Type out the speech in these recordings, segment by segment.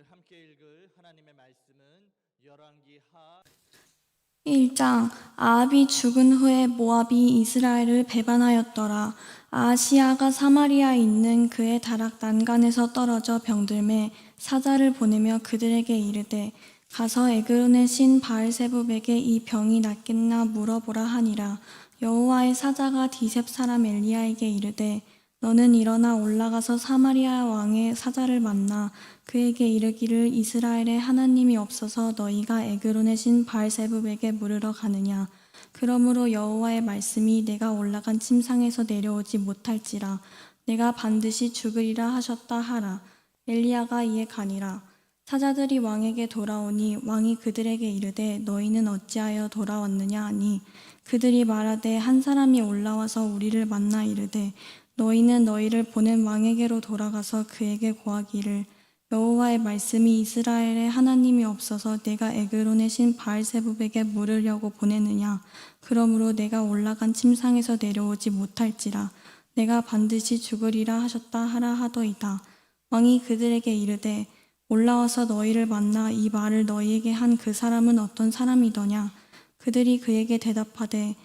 오늘 함께 읽을 하나님의 말씀은 열왕기 하 1장. 아합이 죽은 후에 모압이 이스라엘을 배반하였더라. 아하시야가 사마리아에 있는 그의 다락 난간에서 떨어져 병들매 사자를 보내며 그들에게 이르되 가서 에그론의 신 바알세붑에게 이 병이 낫겠나 물어보라 하니라. 여호와의 사자가 디셉 사람 엘리야에게 이르되 너는 일어나 올라가서 사마리아 왕의 사자를 만나 그에게 이르기를 이스라엘에 하나님이 없어서 너희가 에그론의 신 바알세붑에게 물으러 가느냐. 그러므로 여호와의 말씀이 내가 올라간 침상에서 내려오지 못할지라 내가 반드시 죽으리라 하셨다 하라. 엘리야가 이에 가니라. 사자들이 왕에게 돌아오니 왕이 그들에게 이르되 너희는 어찌하여 돌아왔느냐 하니 그들이 말하되 한 사람이 올라와서 우리를 만나 이르되 너희는 너희를 보낸 왕에게로 돌아가서 그에게 고하기를 여호와의 말씀이 이스라엘에 하나님이 없어서 내가 에그론의 신 바알세붑에게 물으려고 보내느냐. 그러므로 내가 올라간 침상에서 내려오지 못할지라 내가 반드시 죽으리라 하셨다 하라 하더이다. 왕이 그들에게 이르되 올라와서 너희를 만나 이 말을 너희에게 한 그 사람은 어떤 사람이더냐. 그들이 그에게 대답하되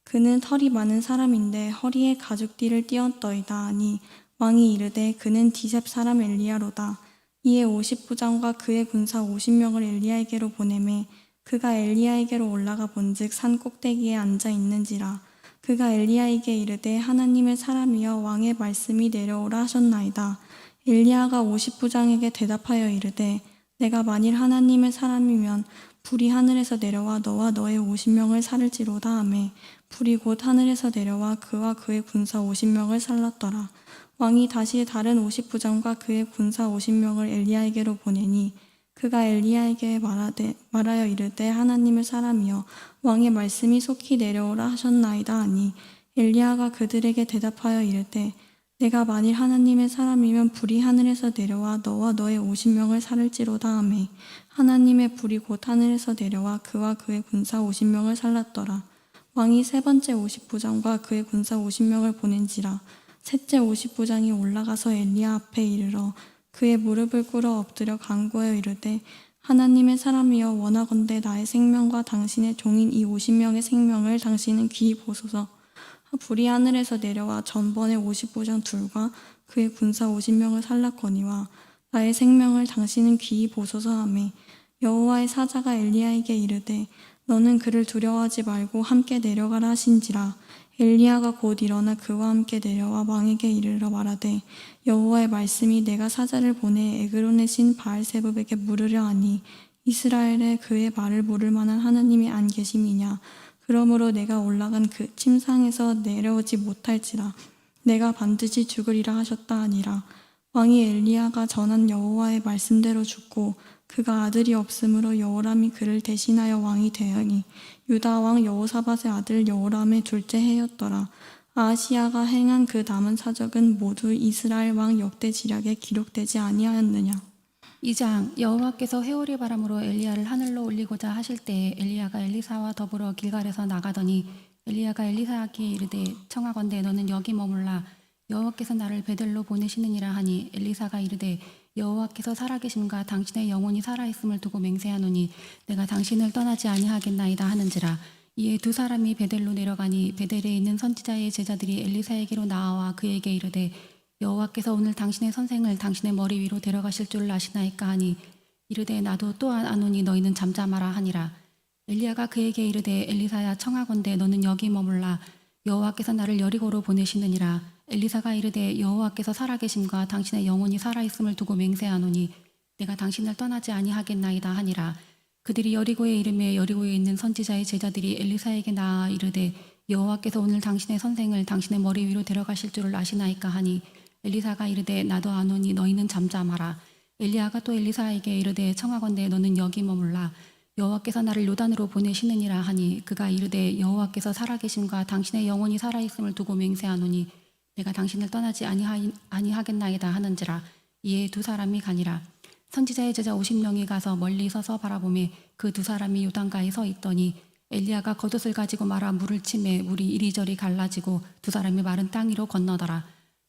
그는 털이 많은 사람인데 허리에 가죽띠를 띄었더이다 하니 왕이 이르되 그는 디셉 사람 엘리야로다. 이에 50부장과 그의 군사 50명을 엘리야에게로 보내매 그가 엘리야에게로 올라가 본즉 산 꼭대기에 앉아 있는지라. 그가 엘리야에게 이르되 하나님의 사람이여 왕의 말씀이 내려오라 하셨나이다. 엘리야가 50부장에게 대답하여 이르되 내가 만일 하나님의 사람이면 불이 하늘에서 내려와 너와 너의 50명을 살을지로다 하매 불이 곧 하늘에서 내려와 그와 그의 군사 50명을 살랐더라. 왕이 다시 다른 50부장과 그의 군사 50명을 엘리야에게로 보내니 그가 엘리야에게 말하여 이르되 하나님의 사람이여 왕의 말씀이 속히 내려오라 하셨나이다 하니 엘리야가 그들에게 대답하여 이르되 내가 만일 하나님의 사람이면 불이 하늘에서 내려와 너와 너의 50명을 살을지로다 하매 하나님의 불이 곧 하늘에서 내려와 그와 그의 군사 50명을 살랐더라. 왕이 세 번째 50부장과 그의 군사 50명을 보낸지라. 셋째 50부장이 올라가서 엘리야 앞에 이르러 그의 무릎을 꿇어 엎드려 간구하여 이르되 하나님의 사람이여 원하건대 나의 생명과 당신의 종인 이 50명의 생명을 당신은 귀히 보소서. 불이 하늘에서 내려와 전번에 50부장 둘과 그의 군사 50명을 살랐거니와 나의 생명을 당신은 귀히 보소서 하매 여호와의 사자가 엘리야에게 이르되 너는 그를 두려워하지 말고 함께 내려가라 하신지라. 엘리야가 곧 일어나 그와 함께 내려와 왕에게 이르러 말하되 여호와의 말씀이 내가 사자를 보내 에그론의 신 바알세붑에게 물으려 하니 이스라엘에 그의 말을 물을 만한 하나님이 안 계심이냐. 그러므로 내가 올라간 그 침상에서 내려오지 못할지라 내가 반드시 죽으리라 하셨다 하니라. 왕이 엘리야가 전한 여호와의 말씀대로 죽고 그가 아들이 없으므로 여호람이 그를 대신하여 왕이 되었니 유다 왕 여호사밧의 아들 여호람의 둘째 해였더라. 아하시야가 행한 그 남은 사적은 모두 이스라엘 왕 역대 지략에 기록되지 아니하였느냐. 2장. 여호와께서 회오리 바람으로 엘리야를 하늘로 올리고자 하실 때에 엘리야가 엘리사와 더불어 길갈에서 나가더니 엘리야가 엘리사에게 이르되 청하건대 너는 여기 머물라 여호와께서 나를 베들로 보내시느니라 하니 엘리사가 이르되 여호와께서 살아계심과 당신의 영혼이 살아있음을 두고 맹세하노니 내가 당신을 떠나지 아니하겠나이다 하는지라. 이에 두 사람이 베델로 내려가니 베델에 있는 선지자의 제자들이 엘리사에게로 나와 그에게 이르되 여호와께서 오늘 당신의 선생을 당신의 머리 위로 데려가실 줄을 아시나이까 하니 이르되 나도 또한 아노니 너희는 잠잠하라 하니라. 엘리야가 그에게 이르되 엘리사야 청하건대 너는 여기 머물라 여호와께서 나를 여리고로 보내시느니라. 엘리사가 이르되 여호와께서 살아계심과 당신의 영혼이 살아있음을 두고 맹세하노니 내가 당신을 떠나지 아니하겠나이다 하니라. 그들이 여리고에 이르매 여리고에 있는 선지자의 제자들이 엘리사에게 나아 이르되 여호와께서 오늘 당신의 선생을 당신의 머리 위로 데려가실 줄을 아시나이까 하니 엘리사가 이르되 나도 아노니 너희는 잠잠하라. 엘리야가 또 엘리사에게 이르되 청하건대 너는 여기 머물라 여호와께서 나를 요단으로 보내시느니라 하니 그가 이르되 여호와께서 살아계심과 당신의 영혼이 살아있음을 두고 맹세하노니 내가 당신을 떠나지 아니하겠나이다 하는지라. 이에 두 사람이 가니라. 선지자의 제자 50명이 가서 멀리 서서 바라보매 그 두 사람이 요단가에 서 있더니 엘리야가 겉옷을 가지고 말아 물을 치매 물이 이리저리 갈라지고 두 사람이 마른 땅 위로 건너더라.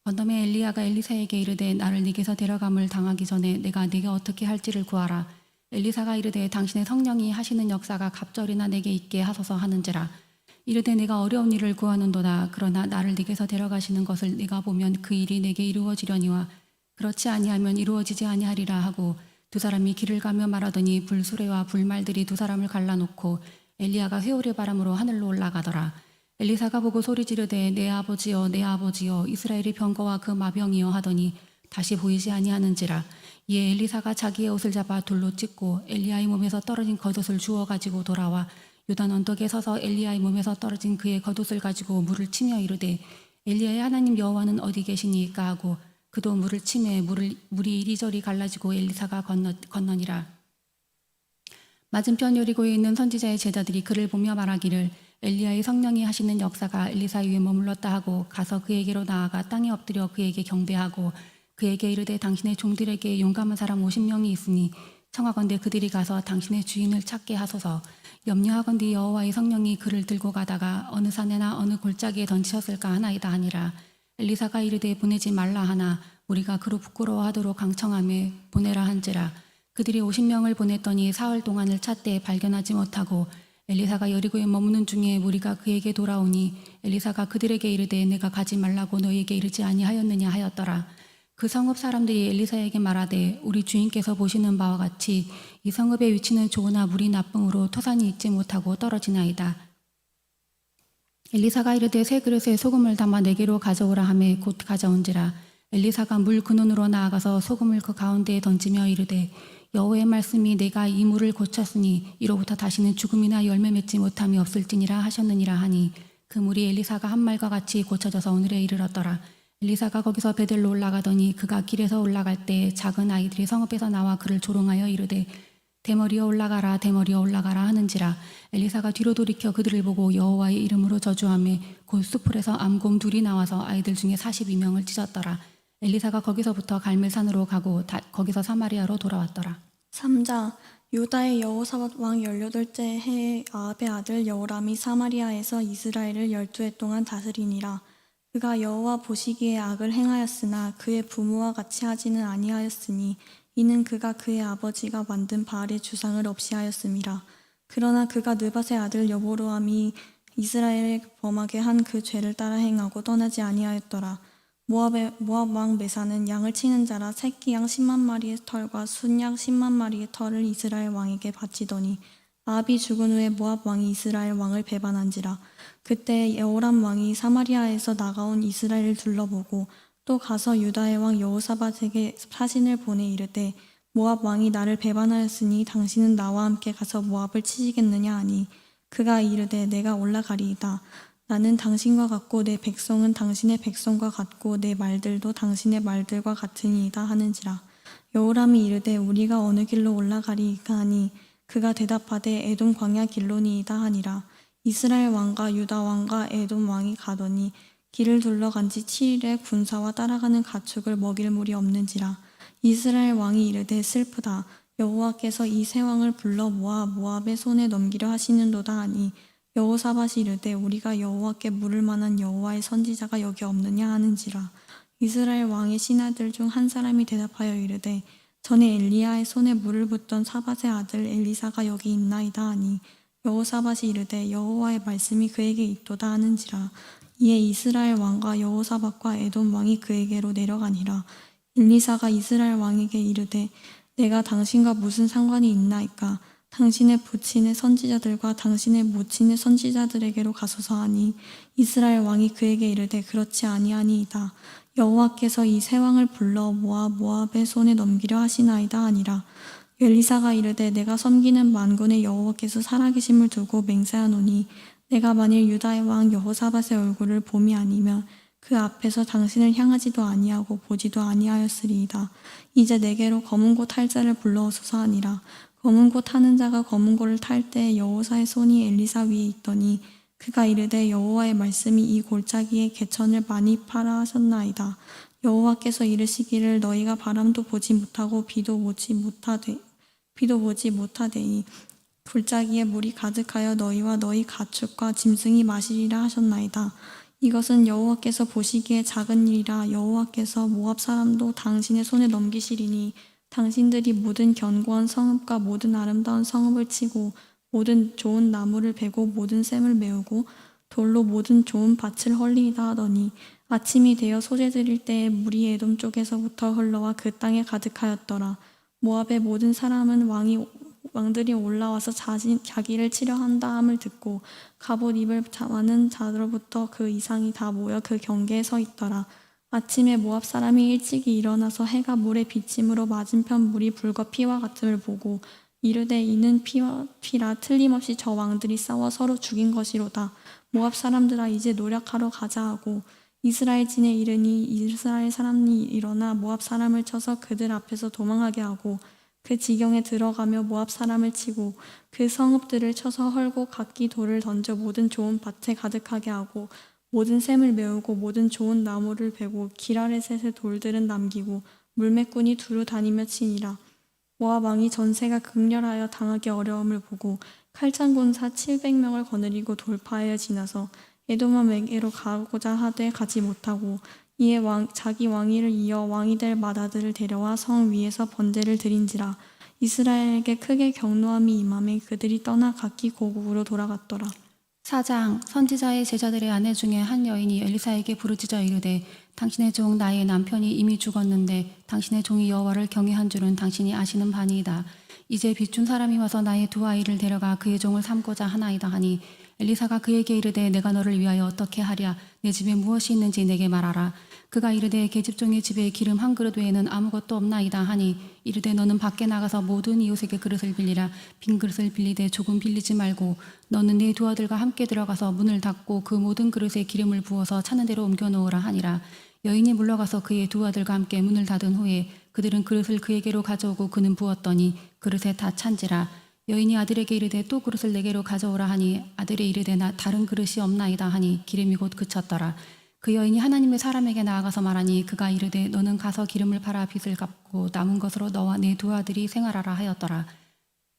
건너매 엘리야가 엘리사에게 이르되 나를 네게서 데려감을 당하기 전에 내가 네게 어떻게 할지를 구하라. 엘리사가 이르되 당신의 성령이 하시는 역사가 갑절이나 내게 있게 하소서 하는지라. 이르되 내가 어려운 일을 구하는도다. 그러나 나를 네게서 데려가시는 것을 내가 보면 그 일이 내게 이루어지려니와 그렇지 아니하면 이루어지지 아니하리라 하고 두 사람이 길을 가며 말하더니 불수레와 불말들이 두 사람을 갈라놓고 엘리야가 회오리 바람으로 하늘로 올라가더라. 엘리사가 보고 소리 지르되 내 아버지여 내 아버지여 이스라엘의 병거와 그 마병이여 하더니 다시 보이지 아니하는지라. 이에 엘리사가 자기의 옷을 잡아 돌로 찢고 엘리야의 몸에서 떨어진 겉옷을 주워 가지고 돌아와 요단 언덕에 서서 엘리야의 몸에서 떨어진 그의 겉옷을 가지고 물을 치며 이르되 엘리야의 하나님 여호와는 어디 계시니까 하고 그도 물을 치매 물이 이리저리 갈라지고 엘리사가 건너니라. 맞은편 여리고에 있는 선지자의 제자들이 그를 보며 말하기를 엘리야의 성령이 하시는 역사가 엘리사 위에 머물렀다 하고 가서 그에게로 나아가 땅에 엎드려 그에게 경배하고 그에게 이르되 당신의 종들에게 용감한 사람 50명이 있으니 청하건대 그들이 가서 당신의 주인을 찾게 하소서. 염려하건대 여호와의 성령이 그를 들고 가다가 어느 산에나 어느 골짜기에 던지셨을까 하나이다 하니라. 엘리사가 이르되 보내지 말라 하나 우리가 그로 부끄러워하도록 강청하며 보내라 한지라. 그들이 50명을 보냈더니 사흘 동안을 찾되 발견하지 못하고 엘리사가 여리고에 머무는 중에 무리가 그에게 돌아오니 엘리사가 그들에게 이르되 내가 가지 말라고 너희에게 이르지 아니하였느냐 하였더라. 그 성읍 사람들이 엘리사에게 말하되 우리 주인께서 보시는 바와 같이 이 성읍의 위치는 좋으나 물이 나쁨으로 토산이 있지 못하고 떨어지나이다. 엘리사가 이르되 새 그릇에 소금을 담아 내게로 가져오라 하매 곧 가져온지라. 엘리사가 물 근원으로 나아가서 소금을 그 가운데에 던지며 이르되 여호와의 말씀이 내가 이 물을 고쳤으니 이로부터 다시는 죽음이나 열매 맺지 못함이 없을지니라 하셨느니라 하니 그 물이 엘리사가 한 말과 같이 고쳐져서 오늘에 이르렀더라. 엘리사가 거기서 베델로 올라가더니 그가 길에서 올라갈 때 작은 아이들이 성읍에서 나와 그를 조롱하여 이르되 대머리여 올라가라 대머리여 올라가라 하는지라. 엘리사가 뒤로 돌이켜 그들을 보고 여호와의 이름으로 저주하며 곧 숲풀에서 암곰 둘이 나와서 아이들 중에 42명을 찢었더라. 엘리사가 거기서부터 갈멜산으로 가고 거기서 사마리아로 돌아왔더라. 3장 유다의 여호사밧 왕 18째 해에 아합의 아들 여호람이 사마리아에서 이스라엘을 12해 동안 다스리니라. 그가 여호와 보시기에 악을 행하였으나 그의 부모와 같이 하지는 아니하였으니 이는 그가 그의 아버지가 만든 바알의 주상을 없이 하였음이라. 그러나 그가 느밧의 아들 여보로암이 이스라엘에 범하게 한 그 죄를 따라 행하고 떠나지 아니하였더라. 모압 왕 메사는 양을 치는 자라 새끼 양 10만 마리의 털과 순양 10만 마리의 털을 이스라엘 왕에게 바치더니 아합이 죽은 후에 모압 왕이 이스라엘 왕을 배반한지라. 그때 여호람 왕이 사마리아에서 나가온 이스라엘을 둘러보고 또 가서 유다의 왕 여호사밧에게 사신을 보내 이르되 모압 왕이 나를 배반하였으니 당신은 나와 함께 가서 모압을 치시겠느냐 하니 그가 이르되 내가 올라가리이다. 나는 당신과 같고 내 백성은 당신의 백성과 같고 내 말들도 당신의 말들과 같으니이다 하는지라. 여호람이 이르되 우리가 어느 길로 올라가리이까 하니 그가 대답하되 에돔 광야 길로니이다 하니라. 이스라엘 왕과 유다 왕과 에돔 왕이 가더니 길을 둘러간 지 7일에 군사와 따라가는 가축을 먹일 물이 없는지라. 이스라엘 왕이 이르되 슬프다. 여호와께서 이 세 왕을 불러 모아 모압의 손에 넘기려 하시는도다 하니 여호사밧이 이르되 우리가 여호와께 물을 만한 여호와의 선지자가 여기 없느냐 하는지라. 이스라엘 왕의 신하들 중 한 사람이 대답하여 이르되 전에 엘리야의 손에 물을 붓던 사밧의 아들 엘리사가 여기 있나이다 하니 여호사밧이 이르되 여호와의 말씀이 그에게 있도다 하는지라. 이에 이스라엘 왕과 여호사밧과 에돔 왕이 그에게로 내려가니라. 엘리사가 이스라엘 왕에게 이르되 내가 당신과 무슨 상관이 있나이까. 당신의 부친의 선지자들과 당신의 모친의 선지자들에게로 가소서 하니 이스라엘 왕이 그에게 이르되 그렇지 아니하니이다. 여호와께서 이 세 왕을 불러 모압의 손에 넘기려 하시나이다 하니라. 엘리사가 이르되 내가 섬기는 만군의 여호와께서 살아계심을 두고 맹세하노니 내가 만일 유다의 왕 여호사밧의 얼굴을 봄이 아니면 그 앞에서 당신을 향하지도 아니하고 보지도 아니하였으리이다. 이제 내게로 검은 고 탈 자를 불러오소서 하니라. 검은 고 타는 자가 검은 고를 탈 때 여호사의 손이 엘리사 위에 있더니 그가 이르되 여호와의 말씀이 이 골짜기에 개천을 많이 파라 하셨나이다. 여호와께서 이르시기를 너희가 바람도 보지 못하고 비도 보지 못하되니 골짜기에 물이 가득하여 너희와 너희 가축과 짐승이 마시리라 하셨나이다. 이것은 여호와께서 보시기에 작은 일이라 여호와께서 모압 사람도 당신의 손에 넘기시리니 당신들이 모든 견고한 성읍과 모든 아름다운 성읍을 치고 모든 좋은 나무를 베고 모든 샘을 메우고 돌로 모든 좋은 밭을 헐리이다 하더니 아침이 되어 소재 드릴 때에 물이 에돔 쪽에서부터 흘러와 그 땅에 가득하였더라. 모압의 모든 사람은 왕들이 올라와서 자기를 치려 한다 함을 듣고 갑옷 입을 많은 자로부터 그 이상이 다 모여 그 경계에 서 있더라. 아침에 모압 사람이 일찍이 일어나서 해가 물에 비침으로 맞은편 물이 붉어 피와 같음을 보고 이르되 이는 피라 틀림없이 저 왕들이 싸워 서로 죽인 것이로다. 모압 사람들아 이제 노력하러 가자 하고 이스라엘 진에 이르니 이스라엘 사람이 일어나 모압 사람을 쳐서 그들 앞에서 도망하게 하고 그 지경에 들어가며 모압 사람을 치고 그 성읍들을 쳐서 헐고 각기 돌을 던져 모든 좋은 밭에 가득하게 하고 모든 샘을 메우고 모든 좋은 나무를 베고 기라레셋의 돌들은 남기고 물매꾼이 두루 다니며 치니라. 모압 왕이 전세가 극렬하여 당하기 어려움을 보고 칼장군사 700명을 거느리고 돌파하여 지나서 에돔왕에게로 가고자 하되 가지 못하고 이에 자기 왕위를 이어 왕이 될 맏아들을 데려와 성 위에서 번제를 드린지라. 이스라엘에게 크게 경노함이 임하매 그들이 떠나 각기 고국으로 돌아갔더라. 4장 선지자의 제자들의 아내 중에 한 여인이 엘리사에게 부르짖어 이르되 당신의 종 나의 남편이 이미 죽었는데 당신의 종이 여호와를 경외한 줄은 당신이 아시는 바니이다. 이제 빚준 사람이 와서 나의 두 아이를 데려가 그의 종을 삼고자 하나이다 하니 엘리사가 그에게 이르되 내가 너를 위하여 어떻게 하랴. 내 집에 무엇이 있는지 내게 말하라. 그가 이르되 계집종의 집에 기름 한 그릇 외에는 아무것도 없나이다 하니 이르되 너는 밖에 나가서 모든 이웃에게 그릇을 빌리라. 빈 그릇을 빌리되 조금 빌리지 말고 너는 네 두 아들과 함께 들어가서 문을 닫고 그 모든 그릇에 기름을 부어서 차는 대로 옮겨 놓으라 하니라. 여인이 물러가서 그의 두 아들과 함께 문을 닫은 후에 그들은 그릇을 그에게로 가져오고 그는 부었더니 그릇에 다 찬지라. 여인이 아들에게 이르되 또 그릇을 내게로 가져오라 하니 아들이 이르되 나 다른 그릇이 없나이다 하니 기름이 곧 그쳤더라. 그 여인이 하나님의 사람에게 나아가서 말하니 그가 이르되 너는 가서 기름을 팔아 빚을 갚고 남은 것으로 너와 네 두 아들이 생활하라 하였더라.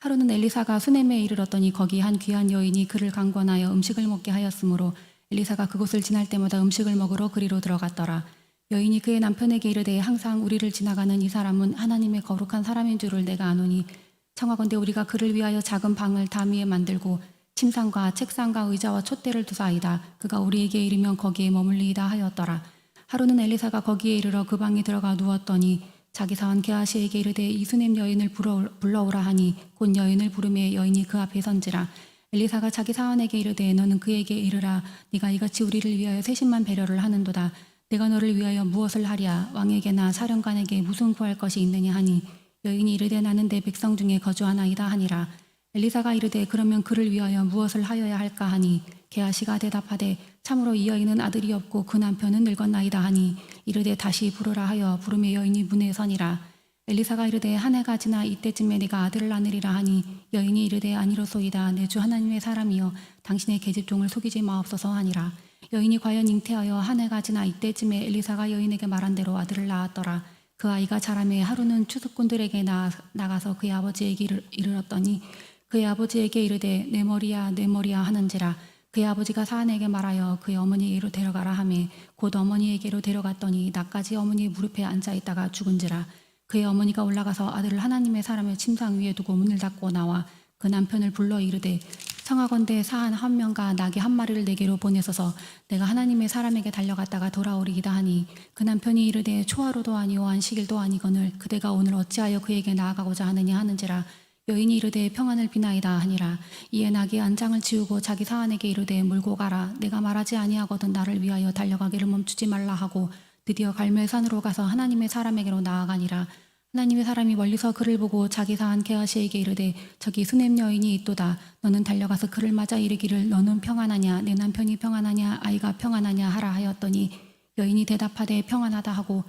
하루는 엘리사가 수넴에 이르렀더니 거기 한 귀한 여인이 그를 강권하여 음식을 먹게 하였으므로 엘리사가 그곳을 지날 때마다 음식을 먹으러 그리로 들어갔더라. 여인이 그의 남편에게 이르되 항상 우리를 지나가는 이 사람은 하나님의 거룩한 사람인 줄을 내가 아노니 청하건대 우리가 그를 위하여 작은 방을 담 위에 만들고 침상과 책상과 의자와 촛대를 두사이다. 그가 우리에게 이르면 거기에 머물리이다 하였더라. 하루는 엘리사가 거기에 이르러 그 방에 들어가 누웠더니 자기 사원 게하시에게 이르되 이 수넴 여인을 불러오라 하니 곧 여인을 부르매 여인이 그 앞에 선지라. 엘리사가 자기 사원에게 이르되 너는 그에게 이르라. 네가 이같이 우리를 위하여 세심한 배려를 하는도다. 내가 너를 위하여 무엇을 하랴. 왕에게나 사령관에게 무슨 구할 것이 있느냐 하니 여인이 이르되 나는 내 백성 중에 거주하나이다 하니라. 엘리사가 이르되 그러면 그를 위하여 무엇을 하여야 할까 하니 게하시가 대답하되 참으로 이 여인은 아들이 없고 그 남편은 늙었나이다 하니 이르되 다시 부르라 하여 부르매 여인이 문에 서니라. 엘리사가 이르되 한 해가 지나 이때쯤에 내가 아들을 낳으리라 하니 여인이 이르되 아니로소이다. 내 주 하나님의 사람이여 당신의 계집종을 속이지 마옵소서 하니라. 여인이 과연 잉태하여 한 해가 지나 이때쯤에 엘리사가 여인에게 말한 대로 아들을 낳았더라. 그 아이가 자라매 하루는 추수꾼들에게 나가서 그의 아버지에게 이르렀더니 그의 아버지에게 이르되 내 머리야 내 머리야 하는지라. 그의 아버지가 사안에게 말하여 그의 어머니에게로 데려가라 하매 곧 어머니에게로 데려갔더니 낮까지 어머니의 무릎에 앉아있다가 죽은지라. 그의 어머니가 올라가서 아들을 하나님의 사람의 침상 위에 두고 문을 닫고 나와 그 남편을 불러 이르되 청하건대 사안 한 명과 나귀 한 마리를 내게로 보내소서. 내가 하나님의 사람에게 달려갔다가 돌아오리이다 하니 그 남편이 이르되 초하루도 아니오 안식일도 아니거늘 그대가 오늘 어찌하여 그에게 나아가고자 하느냐 하는지라. 여인이 이르되 평안을 비나이다 하니라. 이에 나귀의 안장을 치우고 자기 사안에게 이르되 물고 가라. 내가 말하지 아니하거든 나를 위하여 달려가기를 멈추지 말라 하고 드디어 갈멜산으로 가서 하나님의 사람에게로 나아가니라. 하나님의 사람이 멀리서 그를 보고 자기 사안 게하시에게 이르되 저기 수넴 여인이 있도다. 너는 달려가서 그를 맞아 이르기를 너는 평안하냐 내 남편이 평안하냐 아이가 평안하냐 하라 하였더니 여인이 대답하되 평안하다 하고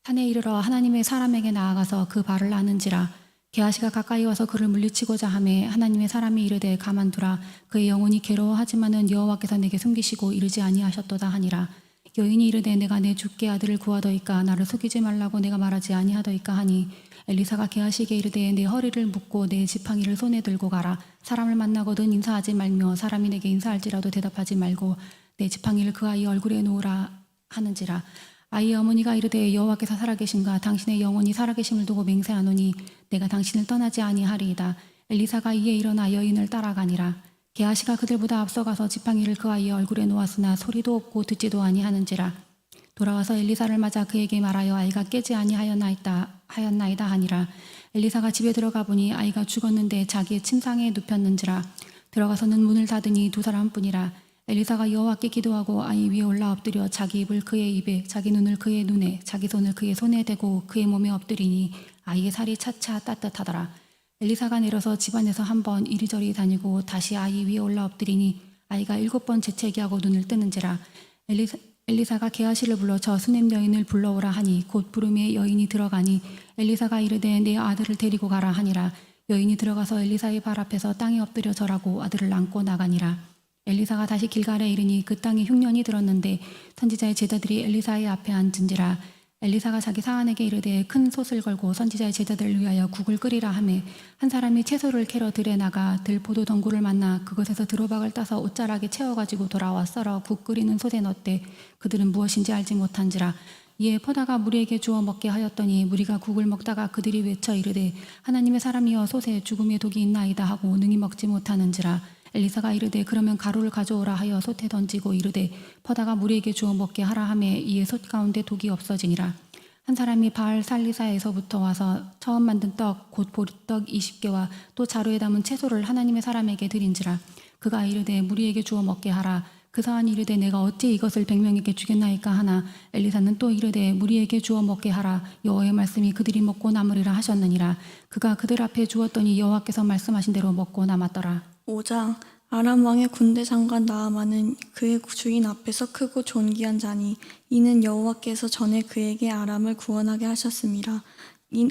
산에 이르러 하나님의 사람에게 나아가서 그 발을 아는지라. 게하시가 가까이 와서 그를 물리치고자 하매 하나님의 사람이 이르되 가만두라. 그의 영혼이 괴로워하지만은 여호와께서 내게 숨기시고 이르지 아니하셨도다 하니라. 여인이 이르되 내가 내 주께 아들을 구하더이까 나를 속이지 말라고 내가 말하지 아니하더이까 하니 엘리사가 게하시에게 이르되 내 허리를 묶고 내 지팡이를 손에 들고 가라. 사람을 만나거든 인사하지 말며 사람이 내게 인사할지라도 대답하지 말고 내 지팡이를 그 아이 얼굴에 놓으라 하는지라. 아이의 어머니가 이르되 여호와께서 살아계신가 당신의 영혼이 살아계심을 두고 맹세하노니 내가 당신을 떠나지 아니하리이다. 엘리사가 이에 일어나 여인을 따라가니라. 게하시가 그들보다 앞서가서 지팡이를 그 아이의 얼굴에 놓았으나 소리도 없고 듣지도 아니하는지라. 돌아와서 엘리사를 맞아 그에게 말하여 아이가 깨지 아니하였나이다 하니라. 엘리사가 집에 들어가 보니 아이가 죽었는데 자기의 침상에 눕혔는지라. 들어가서는 문을 닫으니 두 사람뿐이라. 엘리사가 여호와께 기도하고 아이 위에 올라 엎드려 자기 입을 그의 입에 자기 눈을 그의 눈에 자기 손을 그의 손에 대고 그의 몸에 엎드리니 아이의 살이 차차 따뜻하더라. 엘리사가 내려서 집안에서 한 번 이리저리 다니고 다시 아이 위에 올라 엎드리니 아이가 7번 재채기하고 눈을 뜨는지라. 엘리사가 게하시를 불러 저 수넴 여인을 불러오라 하니 곧 부름에 여인이 들어가니 엘리사가 이르되 내 아들을 데리고 가라 하니라. 여인이 들어가서 엘리사의 발 앞에서 땅에 엎드려 절하고 아들을 안고 나가니라. 엘리사가 다시 길갈에 이르니 그 땅에 흉년이 들었는데 선지자의 제자들이 엘리사의 앞에 앉은지라. 엘리사가 자기 사환에게 이르되 큰 솥을 걸고 선지자의 제자들을 위하여 국을 끓이라 하매 한 사람이 채소를 캐러 들에 나가 들포도 덩굴을 만나 그것에서 들호박을 따서 옷자락에 채워가지고 돌아와 썰어 국 끓이는 솥에 넣되 그들은 무엇인지 알지 못한지라. 이에 퍼다가 무리에게 주어 먹게 하였더니 무리가 국을 먹다가 그들이 외쳐 이르되 하나님의 사람이여 솥에 죽음의 독이 있나이다 하고 능히 먹지 못하는지라. 엘리사가 이르되 그러면 가루를 가져오라 하여 솥에 던지고 이르되 퍼다가 무리에게 주어 먹게 하라 하매 이에 솥 가운데 독이 없어지니라. 한 사람이 바알 살리사에서부터 와서 처음 만든 떡 곧 보리떡 20개와 또 자루에 담은 채소를 하나님의 사람에게 드린지라. 그가 이르되 무리에게 주어 먹게 하라. 그 사람이 이르되 내가 어찌 이것을 100명에게 주겠나이까 하나 엘리사는 또 이르되 무리에게 주어 먹게 하라. 여호와의 말씀이 그들이 먹고 남으리라 하셨느니라. 그가 그들 앞에 주었더니 여호와께서 말씀하신 대로 먹고 남았더라. 5장 아람 왕의 군대 장관 나아만은 그의 주인 앞에서 크고 존귀한 자니 이는 여호와께서 전에 그에게 아람을 구원하게 하셨습니다.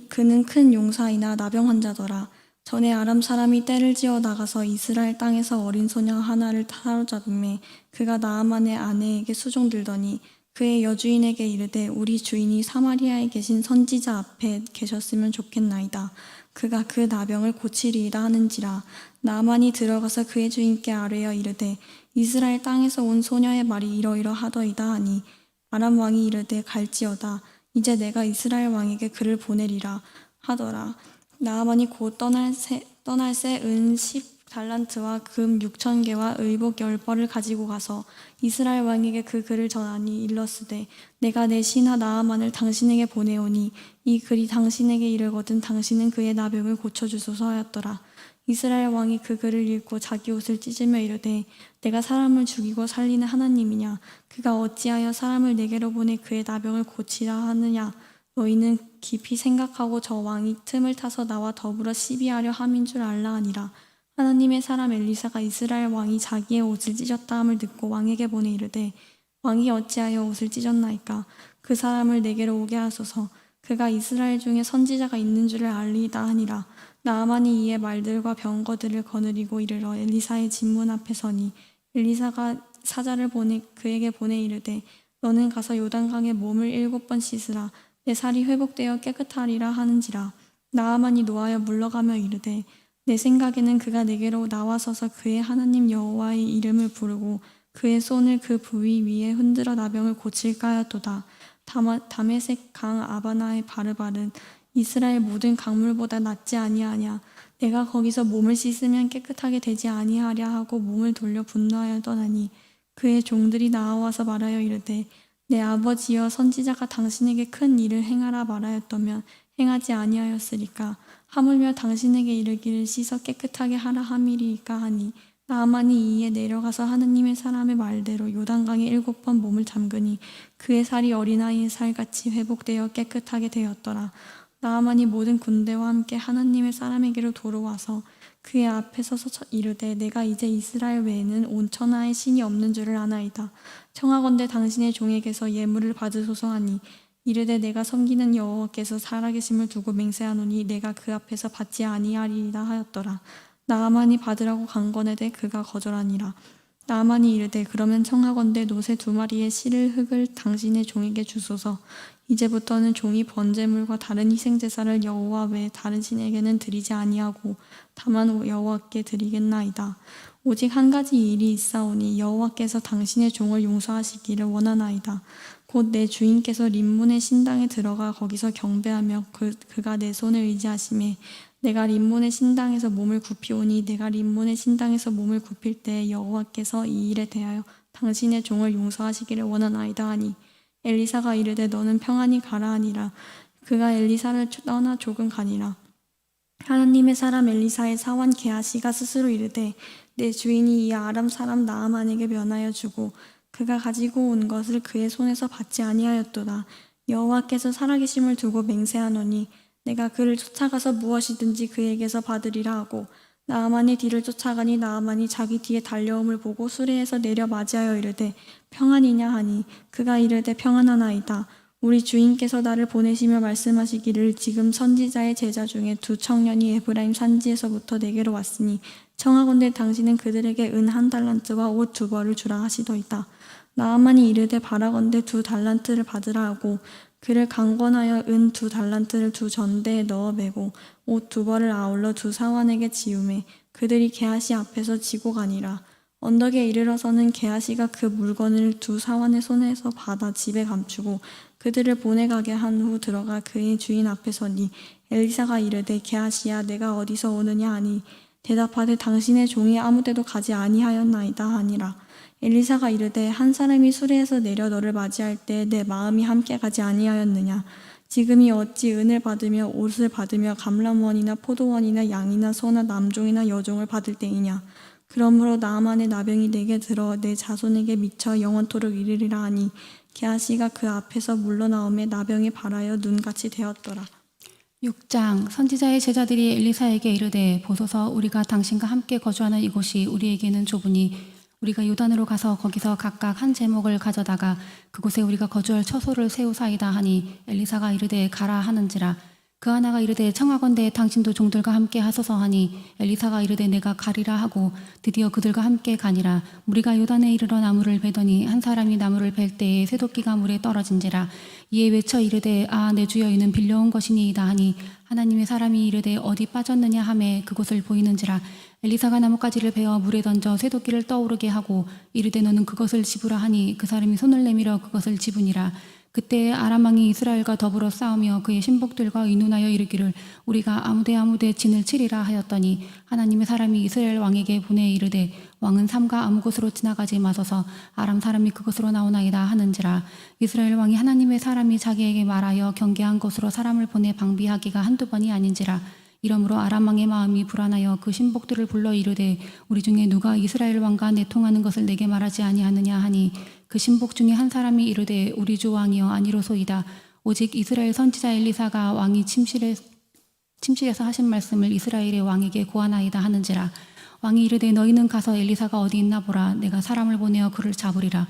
그는 큰 용사이나 나병 환자더라. 전에 아람 사람이 떼를 지어 나가서 이스라엘 땅에서 어린 소녀 하나를 사로잡음에 그가 나아만의 아내에게 수종들더니 그의 여주인에게 이르되 우리 주인이 사마리아에 계신 선지자 앞에 계셨으면 좋겠나이다. 그가 그 나병을 고치리이다 하는지라. 나아만이 들어가서 그의 주인께 아뢰어 이르되 이스라엘 땅에서 온 소녀의 말이 이러이러하더이다 하니 아람 왕이 이르되 갈지어다. 이제 내가 이스라엘 왕에게 그를 보내리라 하더라. 나아만이 곧 떠날 새 은 10달란트와 금 6,000개와 의복 10벌을 가지고 가서 이스라엘 왕에게 그 글을 전하니 일렀으되 내가 내 신하 나아만을 당신에게 보내오니 이 글이 당신에게 이르거든 당신은 그의 나병을 고쳐주소서 하였더라. 이스라엘 왕이 그 글을 읽고 자기 옷을 찢으며 이르되 내가 사람을 죽이고 살리는 하나님이냐. 그가 어찌하여 사람을 내게로 보내 그의 나병을 고치라 하느냐. 너희는 깊이 생각하고 저 왕이 틈을 타서 나와 더불어 시비하려 함인 줄 알라 하니라. 하나님의 사람 엘리사가 이스라엘 왕이 자기의 옷을 찢었다 함을 듣고 왕에게 보내 이르되 왕이 어찌하여 옷을 찢었나이까. 그 사람을 내게로 오게 하소서. 그가 이스라엘 중에 선지자가 있는 줄을 알리이다 하니라. 나아만이 이에 말들과 병거들을 거느리고 이르러 엘리사의 집문 앞에 서니 엘리사가 사자를 그에게 보내 이르되 너는 가서 요단강에 몸을 7번 씻으라. 내 살이 회복되어 깨끗하리라 하는지라. 나아만이 노하여 물러가며 이르되 내 생각에는 그가 내게로 나와서서 그의 하나님 여호와의 이름을 부르고 그의 손을 그 부위 위에 흔들어 나병을 고칠까 하였도다. 다메섹 강 아바나의 바르바른 이스라엘 모든 강물보다 낫지 아니하냐. 내가 거기서 몸을 씻으면 깨끗하게 되지 아니하랴 하고 몸을 돌려 분노하여 떠나니 그의 종들이 나와서 말하여 이르되 내 아버지여 선지자가 당신에게 큰 일을 행하라 말하였다면 행하지 아니하였으리까. 하물며 당신에게 이르기를 씻어 깨끗하게 하라 함이리까 하니 나아만이 이에 내려가서 하느님의 사람의 말대로 요단강에 7번 몸을 잠그니 그의 살이 어린아이의 살같이 회복되어 깨끗하게 되었더라. 나아만이 모든 군대와 함께 하나님의 사람에게로 돌아와서 그의 앞에 서서 이르되 내가 이제 이스라엘 외에는 온 천하에 신이 없는 줄을 아나이다. 청하건대 당신의 종에게서 예물을 받으소서 하니 이르되 내가 섬기는 여호와께서 살아계심을 두고 맹세하노니 내가 그 앞에서 받지 아니하리이다 하였더라. 나아만이 받으라고 간건에대 그가 거절하니라. 나아만이 이르되 그러면 청하건대 노새 2마리의 실을 흙을 당신의 종에게 주소서. 이제부터는 종이 번제물과 다른 희생제사를 여호와 외 다른 신에게는 드리지 아니하고 다만 여호와께 드리겠나이다. 오직 한 가지 일이 있사오니 여호와께서 당신의 종을 용서하시기를 원하나이다. 곧 내 주인께서 림몬의 신당에 들어가 거기서 경배하며 그가 내 손을 의지하심에 내가 림몬의 신당에서 몸을 굽히오니 내가 림몬의 신당에서 몸을 굽힐 때 여호와께서 이 일에 대하여 당신의 종을 용서하시기를 원하나이다 하니 엘리사가 이르되 너는 평안히 가라 하니라. 그가 엘리사를 떠나 조금 가니라. 하나님의 사람 엘리사의 사원 게하시가 스스로 이르되 내 주인이 이 아람 사람 나아만에게 면하여 주고 그가 가지고 온 것을 그의 손에서 받지 아니하였도다. 여호와께서 살아계심을 두고 맹세하노니 내가 그를 쫓아가서 무엇이든지 그에게서 받으리라 하고 나아만의 뒤를 쫓아가니 나아만이 자기 뒤에 달려옴을 보고 수레에서 내려 맞이하여 이르되 평안이냐 하니 그가 이르되 평안하나이다. 우리 주인께서 나를 보내시며 말씀하시기를 지금 선지자의 제자 중에 두 청년이 에브라임 산지에서부터 내게로 왔으니 청하건대 당신은 그들에게 은 1달란트와 옷 2벌을 주라 하시더이다. 나아만이 이르되 바라건대 2달란트를 받으라 하고 그를 강권하여 은 2달란트를 2전대에 넣어 매고 옷 2벌을 아울러 2사환에게 지우매 그들이 게하시 앞에서 지고 가니라. 언덕에 이르러서는 게하시가 그 물건을 2사환의 손에서 받아 집에 감추고 그들을 보내가게 한 후 들어가 그의 주인 앞에 서니 엘리사가 이르되 게하시야 내가 어디서 오느냐 하니 대답하되 당신의 종이 아무데도 가지 아니하였나이다 하니라. 엘리사가 이르되 한 사람이 수레에서 내려 너를 맞이할 때 내 마음이 함께 가지 아니하였느냐. 지금이 어찌 은을 받으며 옷을 받으며 감람원이나 포도원이나 양이나 소나 남종이나 여종을 받을 때이냐. 그러므로 나아만의 나병이 내게 들어 내 자손에게 미쳐 영원토록 이르리라 하니 게하시가 그 앞에서 물러나오매 나병이 발하여 눈같이 되었더라. 6장 선지자의 제자들이 엘리사에게 이르되 보소서 우리가 당신과 함께 거주하는 이곳이 우리에게는 좁으니 우리가 요단으로 가서 거기서 각각 한 제목을 가져다가 그곳에 우리가 거주할 처소를 세우사이다 하니 엘리사가 이르되 가라 하는지라. 그 하나가 이르되 청하건대 당신도 종들과 함께 하소서 하니 엘리사가 이르되 내가 가리라 하고 드디어 그들과 함께 가니라. 무리가 요단에 이르러 나무를 베더니 한 사람이 나무를 벨 때에 쇠도끼가 물에 떨어진지라. 이에 외쳐 이르되 아 내 주여 이는 빌려온 것이니이다 하니 하나님의 사람이 이르되 어디 빠졌느냐 하매 그곳을 보이는지라. 엘리사가 나뭇가지를 베어 물에 던져 쇠도끼를 떠오르게 하고 이르되 너는 그것을 집으라 하니 그 사람이 손을 내밀어 그것을 집으니라. 그때 아람 왕이 이스라엘과 더불어 싸우며 그의 신복들과 의논하여 이르기를 우리가 아무데 진을 치리라 하였더니 하나님의 사람이 이스라엘 왕에게 보내 이르되 왕은 삼가 아무 곳으로 지나가지 마소서 아람 사람이 그곳으로 나오나이다 하는지라. 이스라엘 왕이 하나님의 사람이 자기에게 말하여 경계한 곳으로 사람을 보내 방비하기가 한두 번이 아닌지라. 이러므로 아람 왕의 마음이 불안하여 그 신복들을 불러 이르되 우리 중에 누가 이스라엘 왕과 내통하는 것을 내게 말하지 아니하느냐 하니 그 신복 중에 한 사람이 이르되 우리 주 왕이여 아니로소이다. 오직 이스라엘 선지자 엘리사가 왕이 침실에서 하신 말씀을 이스라엘의 왕에게 고하나이다 하는지라. 왕이 이르되 너희는 가서 엘리사가 어디 있나 보라. 내가 사람을 보내어 그를 잡으리라.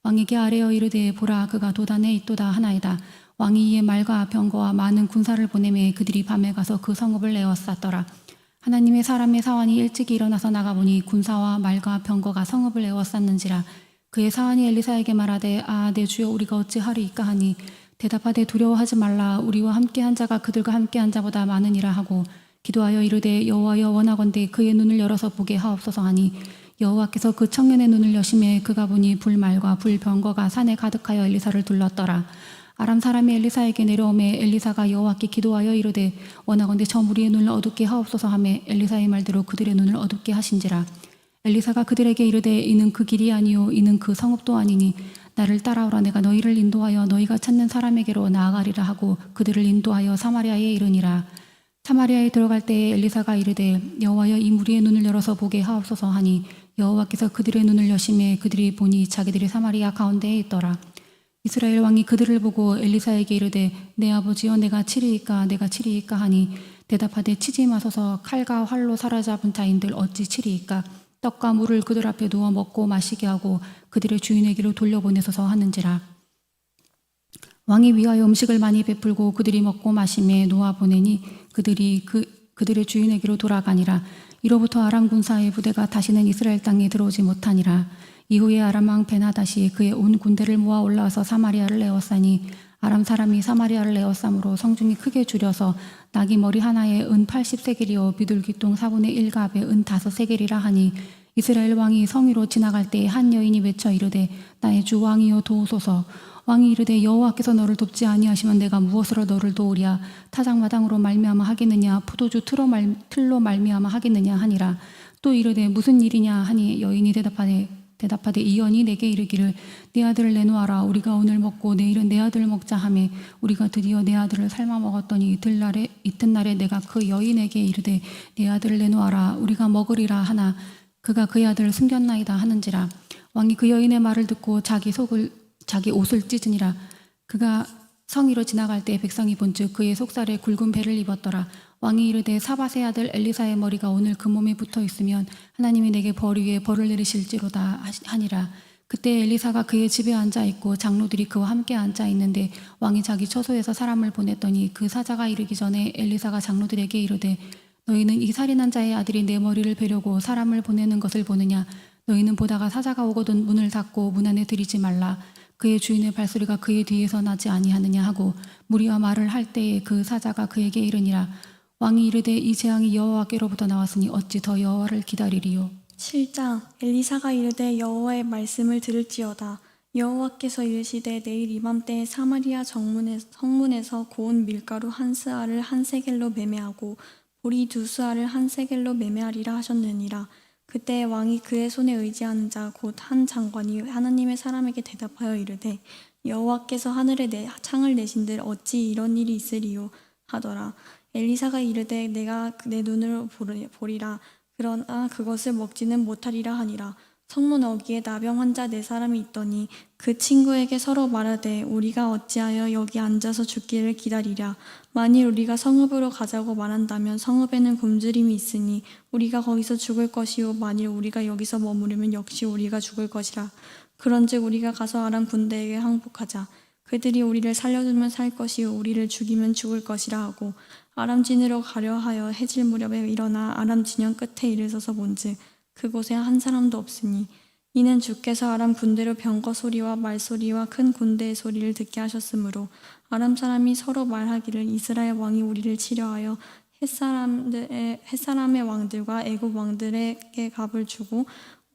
왕에게 아뢰어 이르되 보라 그가 도단에 있도다 하나이다. 왕이 이에 말과 병거와 많은 군사를 보내매 그들이 밤에 가서 그 성읍을 에워쌌더라. 하나님의 사람의 사환이 일찍이 일어나서 나가보니 군사와 말과 병거가 성읍을 에워쌌는지라. 그의 사환이 엘리사에게 말하되 아 내 주여 우리가 어찌하리이까 하니 대답하되 두려워하지 말라. 우리와 함께한 자가 그들과 함께한 자보다 많으니라 하고 기도하여 이르되 여호와여 원하건대 그의 눈을 열어서 보게 하옵소서 하니 여호와께서 그 청년의 눈을 여심해 그가 보니 불말과 불병거가 산에 가득하여 엘리사를 둘렀더라. 아람 사람이 엘리사에게 내려오매 엘리사가 여호와께 기도하여 이르되 원하건대 저 무리의 눈을 어둡게 하옵소서 하매 엘리사의 말대로 그들의 눈을 어둡게 하신지라. 엘리사가 그들에게 이르되 이는 그 길이 아니요 이는 그 성읍도 아니니 나를 따라오라. 내가 너희를 인도하여 너희가 찾는 사람에게로 나아가리라 하고 그들을 인도하여 사마리아에 이르니라. 사마리아에 들어갈 때에 엘리사가 이르되 여호와여 이 무리의 눈을 열어서 보게 하옵소서 하니 여호와께서 그들의 눈을 여심해 그들이 보니 자기들이 사마리아 가운데에 있더라. 이스라엘 왕이 그들을 보고 엘리사에게 이르되 내 아버지여 내가 치리이까 하니 대답하되 치지 마소서 칼과 활로 사로잡은 자인들 어찌 치리이까. 떡과 물을 그들 앞에 두어 먹고 마시게 하고 그들의 주인에게로 돌려보내소서 하는지라. 왕이 위하여 음식을 많이 베풀고 그들이 먹고 마시매 놓아 보내니 그들이 그들의 주인에게로 돌아가니라. 이로부터 아람 군사의 부대가 다시는 이스라엘 땅에 들어오지 못하니라. 이후에 아람 왕 베나다시 그의 온 군대를 모아 올라와서 사마리아를 에워싸니 아람 사람이 사마리아를 에워싸므로 성중이 크게 줄여서 나귀 머리 하나에 은 80세겔이요 비둘기똥 4분의 1갑에 은 5세겔이라 하니 이스라엘 왕이 성 위로 지나갈 때 한 여인이 외쳐 이르되 나의 주 왕이여 도우소서. 왕이 이르되 여호와께서 너를 돕지 아니하시면 내가 무엇으로 너를 도우랴. 타작마당으로 말미암아 하겠느냐 포도주 틀로 말미암아 하겠느냐 하니라. 또 이르되 무슨 일이냐 하니 여인이 대답하되 이 여인이 내게 이르기를 내 아들을 내놓아라. 우리가 오늘 먹고 내일은 내 아들을 먹자 하매 우리가 드디어 내 아들을 삶아 먹었더니 이튿날에 내가 그 여인에게 이르되 내 아들을 내놓아라. 우리가 먹으리라 하나 그가 그의 아들을 숨겼나이다 하는지라. 왕이 그 여인의 말을 듣고 자기 옷을 찢으니라. 그가 성위로 지나갈 때 백성이 본즉 그의 속살에 굵은 배를 입었더라. 왕이 이르되 사밧의 아들 엘리사의 머리가 오늘 그 몸에 붙어 있으면 하나님이 내게 벌 위에 벌을 내리실지로다 하니라. 그때 엘리사가 그의 집에 앉아 있고 장로들이 그와 함께 앉아 있는데 왕이 자기 처소에서 사람을 보냈더니 그 사자가 이르기 전에 엘리사가 장로들에게 이르되 너희는 이 살인한 자의 아들이 내 머리를 베려고 사람을 보내는 것을 보느냐. 너희는 보다가 사자가 오거든 문을 닫고 문 안에 들이지 말라. 그의 주인의 발소리가 그의 뒤에서 나지 아니하느냐 하고 무리와 말을 할 때에 그 사자가 그에게 이르니라. 왕이 이르되 이 재앙이 여호와께로부터 나왔으니 어찌 더 여호와를 기다리리요. 7장 엘리사가 이르되 여호와의 말씀을 들을지어다. 여호와께서 이르시되 내일 이맘때에 사마리아 성문에서 고운 밀가루 한 스아를 한 세겔로 매매하고 보리 2스아를 한 세겔로 매매하리라 하셨느니라. 그때 왕이 그의 손에 의지하는 자 곧 한 장관이 하나님의 사람에게 대답하여 이르되 여호와께서 하늘에 창을 내신들 어찌 이런 일이 있으리요 하더라. 엘리사가 이르되 내가 내 눈으로 보리라. 그러나 그것을 먹지는 못하리라 하니라. 성문 어귀에 나병 환자 4사람이 있더니 그 친구에게 서로 말하되 우리가 어찌하여 여기 앉아서 죽기를 기다리랴. 만일 우리가 성읍으로 가자고 말한다면 성읍에는 굶주림이 있으니 우리가 거기서 죽을 것이요 만일 우리가 여기서 머무르면 역시 우리가 죽을 것이라. 그런즉 우리가 가서 아람 군대에게 항복하자. 그들이 우리를 살려두면 살 것이요 우리를 죽이면 죽을 것이라 하고 아람 진으로 가려 하여 해질 무렵에 일어나 아람 진영 끝에 이르러서 본즉 그곳에 한 사람도 없으니 이는 주께서 아람 군대로 병거 소리와 말소리와 큰 군대의 소리를 듣게 하셨으므로 아람 사람이 서로 말하기를 이스라엘 왕이 우리를 치려하여 햇사람의 왕들과 애굽 왕들에게 값을 주고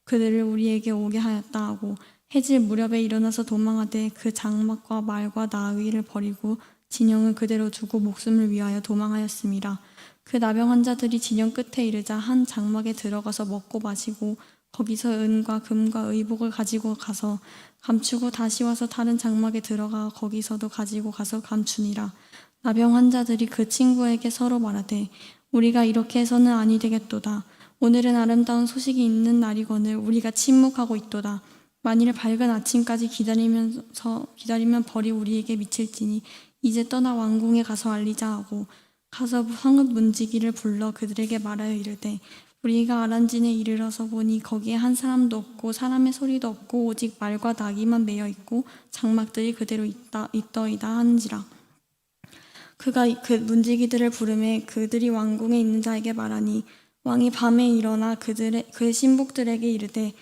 그들을 우리에게 오게 하였다 하고 해질 무렵에 일어나서 도망하되 그 장막과 말과 나귀를 버리고 진영을 그대로 두고 목숨을 위하여 도망하였습니다. 그 나병 환자들이 진영 끝에 이르자 한 장막에 들어가서 먹고 마시고 거기서 은과 금과 의복을 가지고 가서 감추고 다시 와서 다른 장막에 들어가 거기서도 가지고 가서 감추니라. 나병 환자들이 그 친구에게 서로 말하되 우리가 이렇게 해서는 아니 되겠도다. 오늘은 아름다운 소식이 있는 날이거늘 우리가 침묵하고 있도다. 만일 밝은 아침까지 기다리면 벌이 우리에게 미칠지니 이제 떠나 왕궁에 가서 알리자 하고 가서 성읍 문지기를 불러 그들에게 말하여 이르되 우리가 아란진에 이르러서 보니 거기에 한 사람도 없고 사람의 소리도 없고 오직 말과 나귀만 매여 있고 장막들이 그대로 있더이다 하는지라. 그가 그 문지기들을 부르매 그들이 왕궁에 있는 자에게 말하니 왕이 밤에 일어나 그의 신복들에게 이르되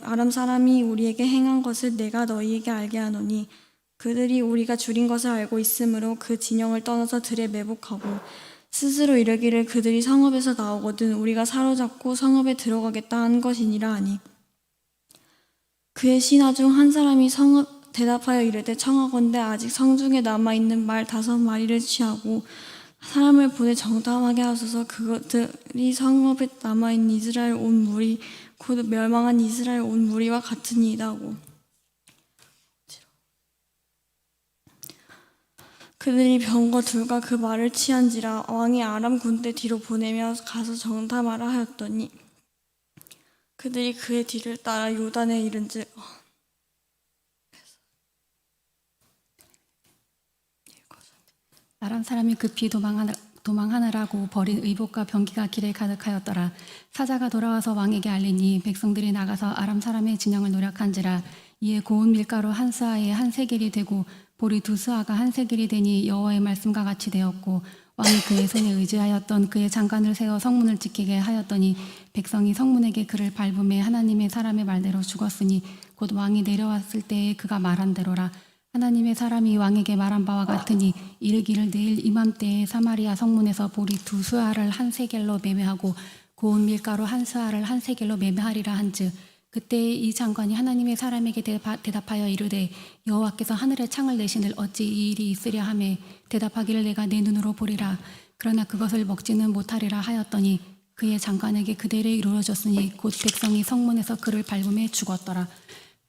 아람 사람이 우리에게 행한 것을 내가 너희에게 알게 하노니 그들이 우리가 줄인 것을 알고 있으므로 그 진영을 떠나서 들에 매복하고 스스로 이르기를 그들이 성읍에서 나오거든 우리가 사로잡고 성읍에 들어가겠다 한 것이니라 하니 그의 신하 중 한 사람이 대답하여 이르되 청하건대 아직 성중에 남아있는 말 5마리를 취하고 사람을 보내 정탐하게 하소서. 그것들이 성읍에 남아있는 이스라엘 온 무리 곧 멸망한 이스라엘 온 무리와 같으니이다 하고 그들이 병거 둘과 그 말을 취한지라. 왕이 아람 군대 뒤로 보내며 가서 정탐하라 하였더니 그들이 그의 뒤를 따라 요단에 이른즉 아람 사람이 급히 도망하느라고 버린 의복과 병기가 길에 가득하였더라. 사자가 돌아와서 왕에게 알리니 백성들이 나가서 아람 사람의 진영을 노력한지라. 이에 고운 밀가루 한 스아에 한 세겔이 되고 보리 2스아가 한 세겔이 되니 여호와의 말씀과 같이 되었고 왕이 그의 손에 의지하였던 그의 장관을 세워 성문을 지키게 하였더니 백성이 성문에게 그를 밟음에 하나님의 사람의 말대로 죽었으니 곧 왕이 내려왔을 때에 그가 말한 대로라. 하나님의 사람이 왕에게 말한 바와 같으니 이르기를 내일 이맘때에 사마리아 성문에서 보리 2수알을 한 세겔로 매매하고 고운 밀가루 1스알을 한 세겔로 매매하리라 한즉 그때 이 장관이 하나님의 사람에게 대답하여 이르되 여호와께서 하늘에 창을 내시늘 어찌 이 일이 있으랴 하매 대답하기를 내가 내 눈으로 보리라 그러나 그것을 먹지는 못하리라 하였더니 그의 장관에게 그대로 이루어졌으니 곧 백성이 성문에서 그를 밟음에 죽었더라.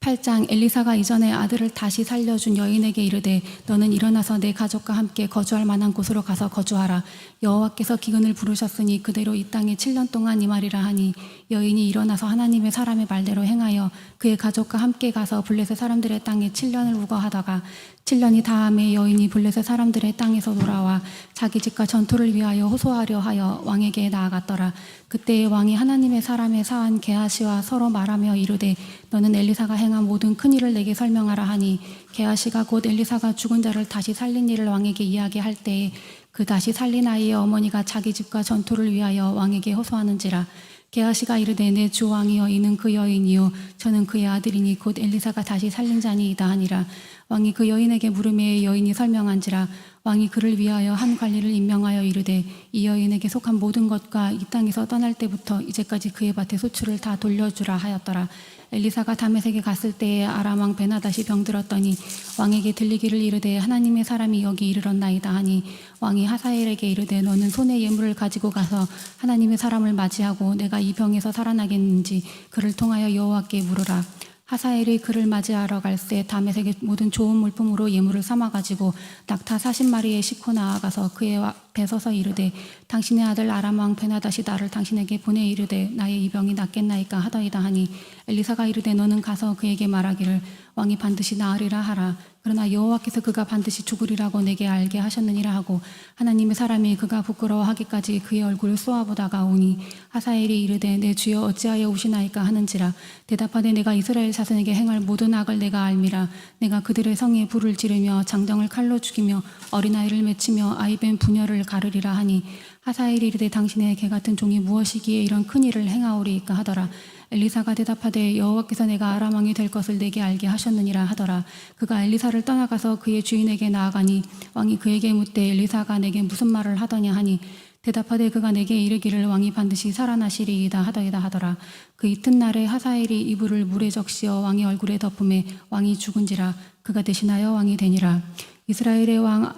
8장 엘리사가 이전에 아들을 다시 살려준 여인에게 이르되 너는 일어나서 내 가족과 함께 거주할 만한 곳으로 가서 거주하라. 여호와께서 기근을 부르셨으니 그대로 이 땅에 7년 동안 임하리라 하니 여인이 일어나서 하나님의 사람의 말대로 행하여 그의 가족과 함께 가서 블레셋 사람들의 땅에 7년을 우거하다가 7년이 다음에 여인이 블레셋 사람들의 땅에서 돌아와 자기 집과 전투를 위하여 호소하려 하여 왕에게 나아갔더라. 그때 왕이 하나님의 사람의 사한 게하시와 서로 말하며 이르되 너는 엘리사가 행한 모든 큰 일을 내게 설명하라 하니 게하시가 곧 엘리사가 죽은 자를 다시 살린 일을 왕에게 이야기할 때에 그 다시 살린 아이의 어머니가 자기 집과 전투를 위하여 왕에게 호소하는지라. 게하시가 이르되 내 주 왕이여 이는 그 여인이요 저는 그의 아들이니 곧 엘리사가 다시 살린 자니이다 하니라. 왕이 그 여인에게 물음에 여인이 설명한지라. 왕이 그를 위하여 한 관리를 임명하여 이르되 이 여인에게 속한 모든 것과 이 땅에서 떠날 때부터 이제까지 그의 밭의 소출을 다 돌려주라 하였더라. 엘리사가 다메섹에 갔을 때에 아람 왕 베나닷이 병들었더니 왕에게 들리기를 이르되 하나님의 사람이 여기 이르렀나이다 하니 왕이 하사엘에게 이르되 너는 손에 예물을 가지고 가서 하나님의 사람을 맞이하고 내가 이 병에서 살아나겠는지 그를 통하여 여호와께 물으라. 하사엘이 그를 맞이하러 갈새 다메섹의 모든 좋은 물품으로 예물을 삼아가지고 낙타 40마리에 싣고 나아가서 그의 앞에 서서 이르되 당신의 아들 아람 왕 베나닷이 나를 당신에게 보내 이르되 나의 이 병이 낫겠나이까 하더이다 하니 엘리사가 이르되 너는 가서 그에게 말하기를 왕이 반드시 나으리라 하라. 그러나 여호와께서 그가 반드시 죽으리라고 내게 알게 하셨느니라 하고 하나님의 사람이 그가 부끄러워하기까지 그의 얼굴을 쏘아보다가 오니 하사엘이 이르되 내 주여 어찌하여 우시나이까 하는지라. 대답하되 내가 이스라엘 자손에게 행할 모든 악을 내가 알미라. 내가 그들의 성에 불을 지르며 장정을 칼로 죽이며 어린아이를 맺히며 아이벤 부녀를 가르리라 하니 하사엘이 이르되 당신의 개같은 종이 무엇이기에 이런 큰 일을 행하오리이까 하더라. 엘리사가 대답하되 여호와께서 내가 아람 왕이 될 것을 내게 알게 하셨느니라 하더라. 그가 엘리사를 떠나가서 그의 주인에게 나아가니 왕이 그에게 묻되 엘리사가 내게 무슨 말을 하더냐 하니 대답하되 그가 내게 이르기를 왕이 반드시 살아나시리이다 하더이다 하더라. 그 이튿날에 하사엘이 이불을 물에 적시어 왕의 얼굴에 덮음에 왕이 죽은지라. 그가 대신하여 왕이 되니라. 이스라엘의 왕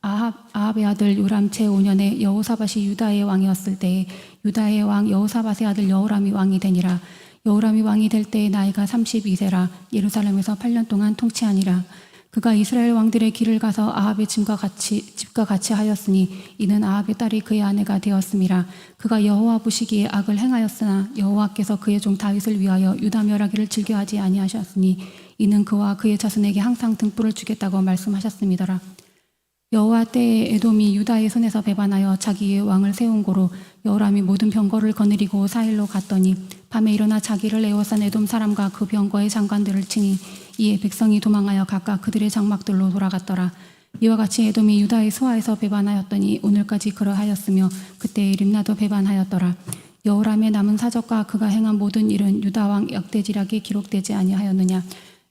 아합의 아들 요람 제5년에 여호사밧이 유다의 왕이었을 때에 유다의 왕 여호사밧의 아들 여호람이 왕이 되니라. 여호람이 왕이 될 때에 나이가 32세라. 예루살렘에서 8년 동안 통치하니라. 그가 이스라엘 왕들의 길을 가서 아합의 집과 같이 하였으니 이는 아합의 딸이 그의 아내가 되었음이라. 그가 여호와 보시기에 악을 행하였으나 여호와께서 그의 종 다윗을 위하여 유다 멸하기를 즐겨하지 아니하셨으니 이는 그와 그의 자손에게 항상 등불을 주겠다고 말씀하셨음이더라. 여호와 때에 에돔이 유다의 손에서 배반하여 자기의 왕을 세운 고로 여호람이 모든 병거를 거느리고 사일로 갔더니 밤에 일어나 자기를 에워싼 에돔 사람과 그 병거의 장관들을 치니 이에 백성이 도망하여 각각 그들의 장막들로 돌아갔더라. 이와 같이 에돔이 유다의 수하에서 배반하였더니 오늘까지 그러하였으며 그때의 림나도 배반하였더라. 여호람의 남은 사적과 그가 행한 모든 일은 유다 왕 역대지략에 기록되지 아니하였느냐.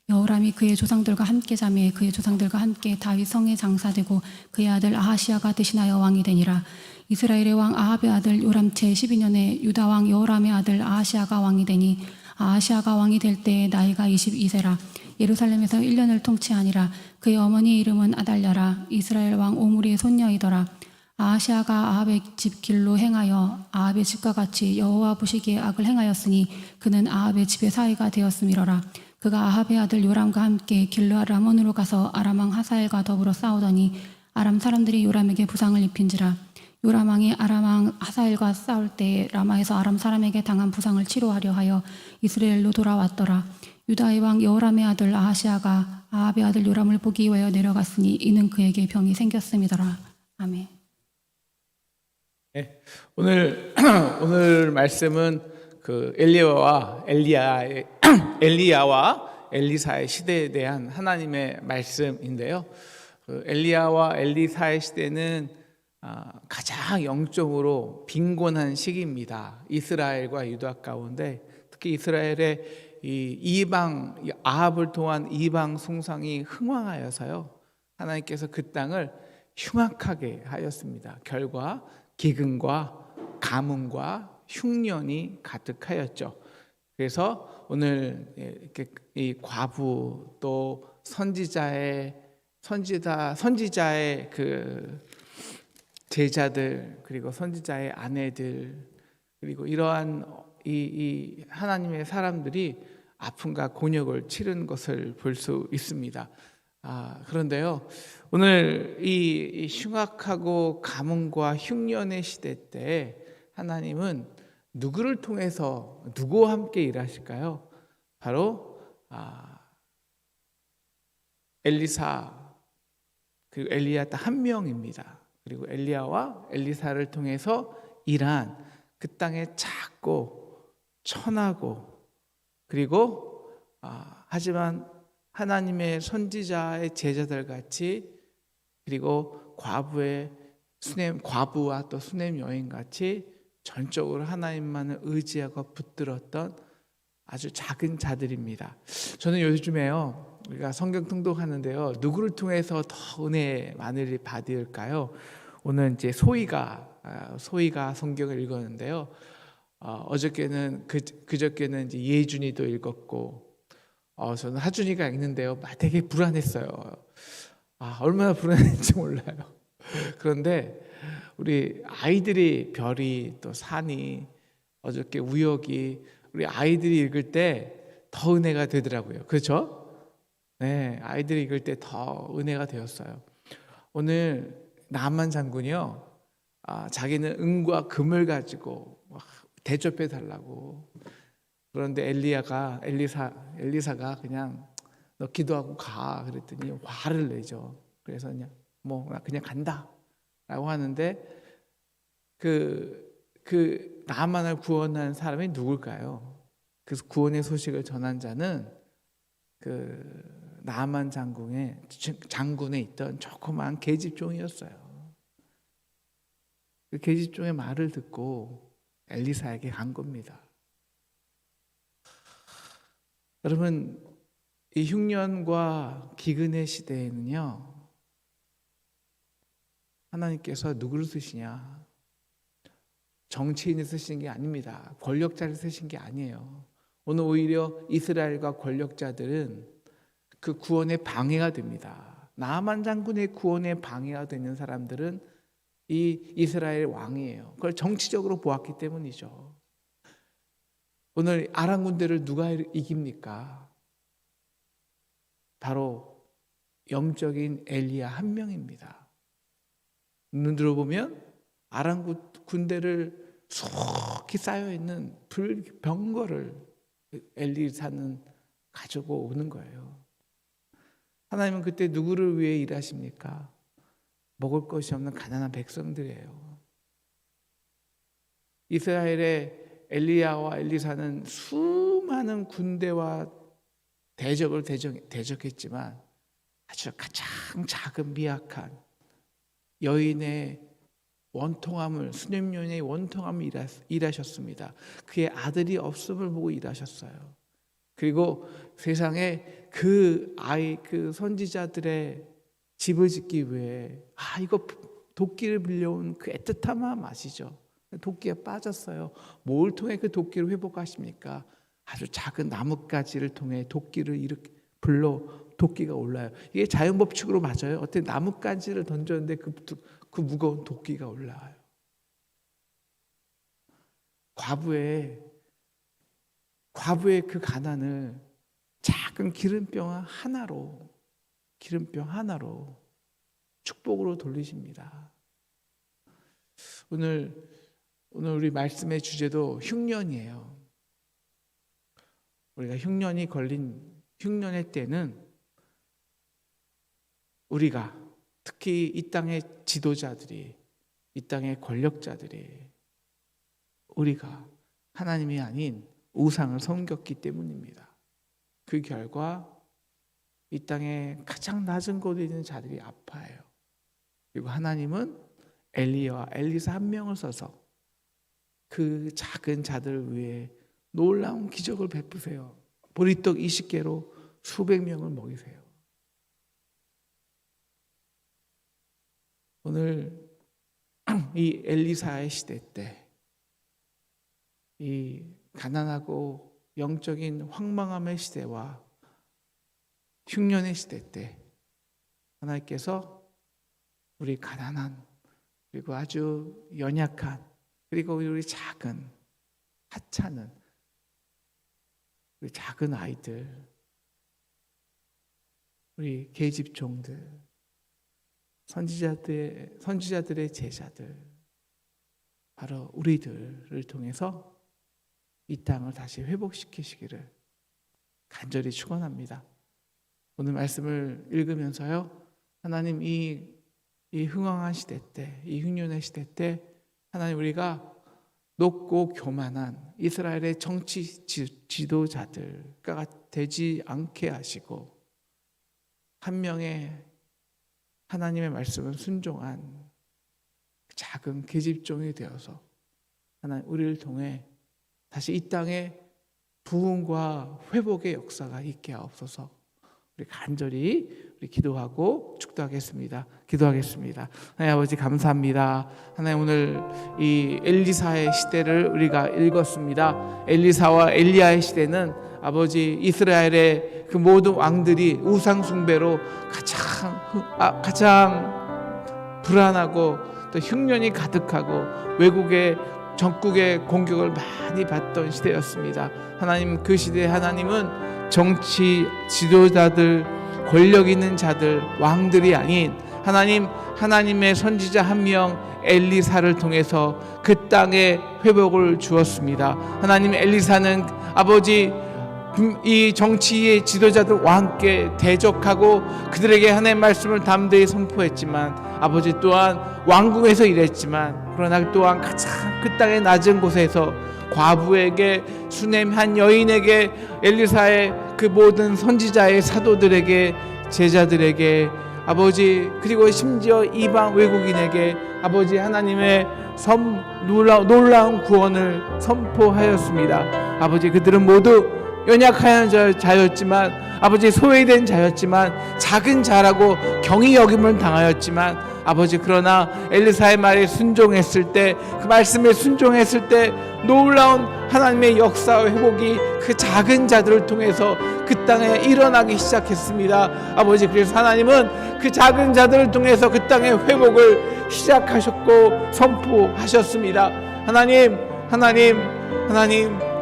여호람이 그의 조상들과 함께 자매 그의 조상들과 함께 다윗 성에 장사되고 그의 아들 아하시아가 대신하여 왕이 되니라. 이스라엘의 왕 아합의 아들 요람 제12년에 유다 왕 여호람의 아들 아하시아가 왕이 되니 아하시아가 왕이 될 때에 나이가 22세라. 예루살렘에서 1년을 통치하니라. 그의 어머니 이름은 아달랴라. 이스라엘 왕 오므리의 손녀이더라. 아하시아가 아합의 집 길로 행하여 아합의 집과 같이 여호와 보시기에 악을 행하였으니 그는 아합의 집의 사위가 되었음이로라. 그가 아합의 아들 요람과 함께 길르앗 라몬으로 가서 아람 왕 하사엘과 더불어 싸우더니 아람 사람들이 요람에게 부상을 입힌지라. 요람 왕이 아람 왕 하사엘과 싸울 때에 라마에서 아람 사람에게 당한 부상을 치료하려 하여 이스라엘로 돌아왔더라. 유다의 왕 여호람의 아들 아하시아가 아합의 아들 요람을 보기 위하여 내려갔으니 이는 그에게 병이 생겼음이더라. 아멘. 네, 오늘 말씀은 그 엘리야와 엘리사의 시대에 대한 하나님의 말씀인데요. 그 엘리야와 엘리사의 시대는 가장 영적으로 빈곤한 시기입니다. 이스라엘과 유다 가운데 특히 이스라엘의 이 이방 아합을 통한 이방 송상이 흥왕하여서요, 하나님께서 그 땅을 흉악하게 하였습니다. 결과 기근과 가뭄과 흉년이 가득하였죠. 그래서 오늘 이렇게 이 과부 또 선지자의 그 제자들, 그리고 선지자의 아내들, 그리고 이러한 이 하나님의 사람들이 아픔과 곤욕을 치른 것을 볼 수 있습니다. 그런데요, 오늘 이 흉악하고 가뭄과 흉년의 시대 때 하나님은 누구를 통해서 누구와 함께 일하실까요? 바로 엘리사, 그리고 엘리야 딱 한 명입니다. 그리고 엘리야와 엘리사를 통해서 일한 그 땅에 작고 천하고, 그리고 하지만 하나님의 선지자의 제자들 같이, 그리고 과부와 또 수냄 여인 같이 전적으로 하나님만을 의지하고 붙들었던 아주 작은 자들입니다. 저는 요즘에요, 우리가 성경 통독하는데요, 누구를 통해서 더 은혜 많이 받을까요? 오늘 이제 소희가 성경을 읽었는데요, 어저께는 그저께는 이제 예준이도 읽었고, 저는 하준이가 읽는데요, 되게 불안했어요. 얼마나 불안했는지 몰라요. 그런데 우리 아이들이, 별이 또 산이, 어저께 우혁이, 우리 아이들이 읽을 때 더 은혜가 되더라고요. 그렇죠? 네, 아이들이 읽을 때 더 은혜가 되었어요. 오늘 나만 장군이요, 자기는 은과 금을 가지고 대접해 달라고. 그런데 엘리사가 그냥 너 기도하고 가 그랬더니 화를 내죠. 그래서 그냥 나 그냥 간다라고 하는데, 그 나만을 구원한 사람이 누굴까요? 그 구원의 소식을 전한 자는 그 나만 장군에 있던 조그만 계집종이었어요. 그 계집종의 말을 듣고 엘리사에게 간 겁니다. 여러분, 이 흉년과 기근의 시대에는요, 하나님께서 누구를 쓰시냐? 정치인을 쓰신 게 아닙니다. 권력자를 쓰신 게 아니에요. 오늘 오히려 이스라엘과 권력자들은 그 구원에 방해가 됩니다. 나만 장군의 구원에 방해가 되는 사람들은 이 이스라엘 왕이에요. 그걸 정치적으로 보았기 때문이죠. 오늘 아람 군대를 누가 이깁니까? 바로 영적인 엘리야 한 명입니다. 눈 들어보면 아람 군대를 속히 쌓여있는 병거를 엘리사는 가지고 오는 거예요. 하나님은 그때 누구를 위해 일하십니까? 먹을 것이 없는 가난한 백성들이에요. 이스라엘의 엘리야와 엘리사는 수많은 군대와 대적을 대적했지만 아주 가장 작은 미약한 여인의 원통함을, 수냄년의 원통함을 일하셨습니다. 그의 아들이 없음을 보고 일하셨어요. 그리고 세상에 그 선지자들의 집을 짓기 위해 이거 도끼를 빌려온 그 애틋한 마음 아시죠? 도끼가 빠졌어요. 뭘 통해 그 도끼를 회복하십니까? 아주 작은 나뭇가지를 통해 도끼를 이렇게 도끼가 올라요. 이게 자연 법칙으로 맞아요. 어떻게 나뭇가지를 던졌는데 그 무거운 도끼가 올라와요. 과부의 그 가난을 작은 기름병 하나로 축복으로 돌리십니다. 오늘 우리 말씀의 주제도 흉년이에요. 우리가 흉년의 때는 우리가, 특히 이 땅의 지도자들이, 이 땅의 권력자들이, 우리가 하나님이 아닌 우상을 섬겼기 때문입니다. 그 결과 이 땅에 가장 낮은 곳에 있는 자들이 아파해요. 그리고 하나님은 엘리야와 엘리사 한 명을 써서 그 작은 자들을 위해 놀라운 기적을 베푸세요. 보리떡 20개로 수백 명을 먹이세요. 오늘 이 엘리사의 시대 때, 이 가난하고 영적인 황망함의 시대와 흉년의 시대 때 하나님께서 우리 가난한, 그리고 아주 연약한, 그리고 우리 작은 하찮은 우리 작은 아이들, 우리 계집종들, 선지자들의 제자들, 바로 우리들을 통해서 이 땅을 다시 회복시키시기를 간절히 축원합니다. 오늘 말씀을 읽으면서요, 하나님 이 흥왕한 시대 때, 이 흉년의 시대 때 하나님 우리가 높고 교만한 이스라엘의 정치 지도자들과 되지 않게 하시고, 한 명의 하나님의 말씀을 순종한 작은 계집종이 되어서 하나님 우리를 통해 다시 이 땅에 부흥과 회복의 역사가 있게 하옵소서. 우리 간절히 우리 기도하고 축도하겠습니다. 기도하겠습니다. 하나님 아버지 감사합니다. 하나님 오늘 이 엘리사의 시대를 우리가 읽었습니다. 엘리사와 엘리야의 시대는 아버지 이스라엘의 그 모든 왕들이 우상 숭배로 가장 불안하고 또 흉년이 가득하고 외국의 적국의 공격을 많이 받던 시대였습니다. 하나님 그 시대에 하나님은 정치 지도자들, 권력 있는 자들, 왕들이 아닌 하나님의 선지자 한 명 엘리사를 통해서 그 땅에 회복을 주었습니다. 하나님 엘리사는 아버지 이 정치의 지도자들과 함께 대적하고 그들에게 하나님의 말씀을 담대히 선포했지만, 아버지 또한 왕궁에서 일했지만, 그러나 또한 가장 그 땅의 낮은 곳에서 과부에게, 수넴 한 여인에게, 엘리사의 그 모든 선지자의 사도들에게, 제자들에게, 아버지 그리고 심지어 이방 외국인에게 아버지 하나님의 놀라운 구원을 선포하였습니다. 아버지 그들은 모두 연약한 자였지만, 아버지 소외된 자였지만, 작은 자라고 경히 여김을 당하였지만, 아버지 그러나 엘리사의 말에 순종했을 때, 그 말씀에 순종했을 때 놀라운 하나님의 역사와 회복이 그 작은 자들을 통해서 그 땅에 일어나기 시작했습니다. 아버지 그래서 하나님은 그 작은 자들을 통해서 그 땅의 회복을 시작하셨고 선포하셨습니다. 하나님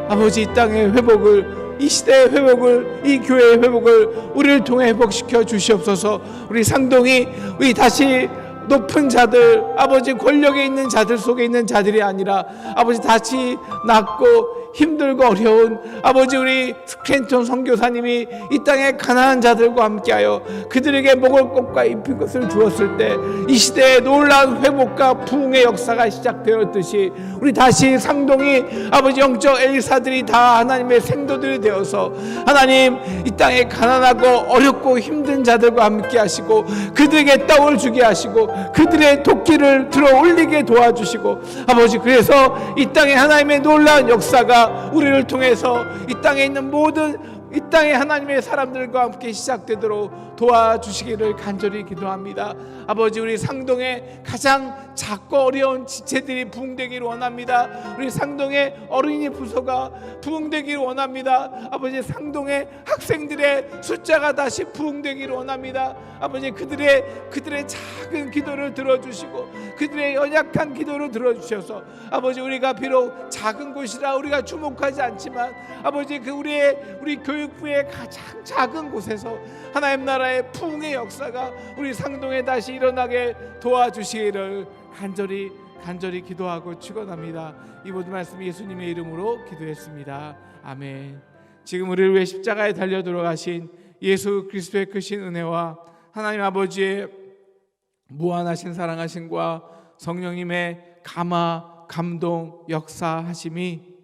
아버지 이 땅의 회복을, 이 시대의 회복을, 이 교회의 회복을 우리를 통해 회복시켜 주시옵소서. 우리 상동이 우리 다시 높은 자들, 아버지 권력에 있는 자들 속에 있는 자들이 아니라 아버지 다시 낮고 힘들고 어려운 아버지 우리 스크랜턴 선교사님이 이 땅의 가난한 자들과 함께하여 그들에게 먹을 것과 입힐 것을 주었을 때 이 시대에 놀라운 회복과 부흥의 역사가 시작되었듯이 우리 다시 상동이 아버지 영적 엘리사들이 다 하나님의 생도들이 되어서 하나님 이 땅에 가난하고 어렵고 힘든 자들과 함께 하시고 그들에게 떡을 주게 하시고 그들의 도끼를 들어 올리게 도와주시고 아버지 그래서 이 땅에 하나님의 놀라운 역사가 우리를 통해서 이 땅에 있는 모든 이 땅에 하나님의 사람들과 함께 시작되도록 도와주시기를 간절히 기도합니다. 아버지 우리 상동에 가장 작고 어려운 지체들이 부흥되기를 원합니다. 우리 상동의 어린이 부서가 부흥되기를 원합니다. 아버지 상동의 학생들의 숫자가 다시 부흥되기를 원합니다. 아버지 그들의 작은 기도를 들어주시고 그들의 연약한 기도를 들어주셔서 아버지 우리가 비록 작은 곳이라 우리가 주목하지 않지만 아버지 우리 교육부의 가장 작은 곳에서 하나님 나라의 부흥의 역사가 우리 상동에 다시 일어나게 도와주시기를 간절히 기도하고 축원합니다. 이 모든 말씀 예수님의 이름으로 기도했습니다. 아멘. 지금 우리를 위해 십자가에 달려 돌아가신 예수 그리스도의 크신 은혜와 하나님 아버지의 무한하신 사랑하심과 성령님의 감화 감동 역사하심이